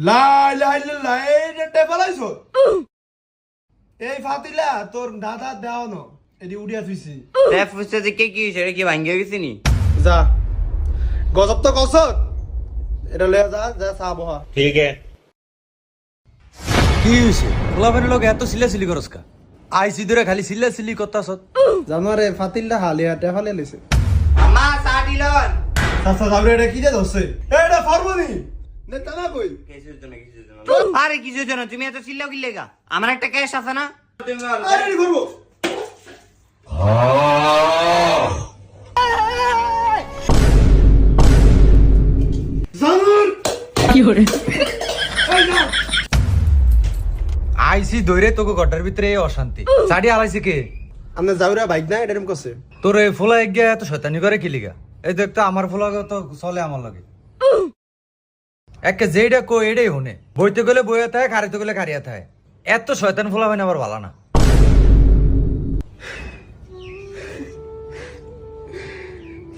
লাই লাই লাই রে পালাইছো এই ফাতিলা তোর দাদা দাও না এডি উড়িয়া থুইছি রে ফুসতে যে কি হইছে কি ভাঙ্গা গেছে নি যা গজব তো কসত এটা লয়ে যা যা সাব হ ठीक है। কি হইছে পোলাপানের লোক এত সিলাসিলি করস কা আইসি ধরে খালি সিলাসিলি করতাছ জানো রে ফাতিলটা হালিয়া তে ফালে লইছে মা চা দিলন সাসা যাবরে এটা কি দে দছে এটা ফরমানি নে তানা কই আরে কিছু জানো তুমি এত চিল্লাও কি লেগা আমার একটা ক্যাশ আছে না আরে রে করব জানুর আইসি ধরে তোকে গড্ডার ভিতরে এই অশান্তি সাড়ি আলাইছে কে আমনে যাওরা বাইক না এরকম করছে তোর এই ফোলা এক গিয়া এত শয়তানি করে কি লিগা এই দেখ তো আমার ফোলা তো চলে আমার লাগে একে যেইটা কো এটাই হনে বইতে গেলে বইয়া থাকে খারিতে গেলে খারিয়া থাকে এত শয়তান ফোলা হয় না আবার ভালো না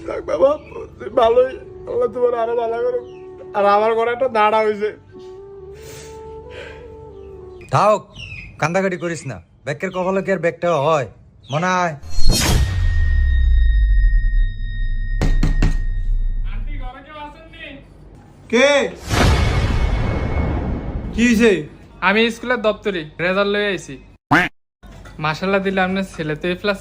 থাক বাবা ভালোই আল্লাহ তোমার আরো ভালো করো আর আমার ঘরে একটা দাঁড়া হইছে থাক কান্দাকাটি করিস না ব্যাগের কপালে কি আর ব্যাগটা হয় মনে হয় কে কি হইছে আমি স্কুলের দপ্তরি রেজাল্ট লয়ে আইছি মাশাআল্লাহ দিলে আপনার ছেলে তো এ প্লাস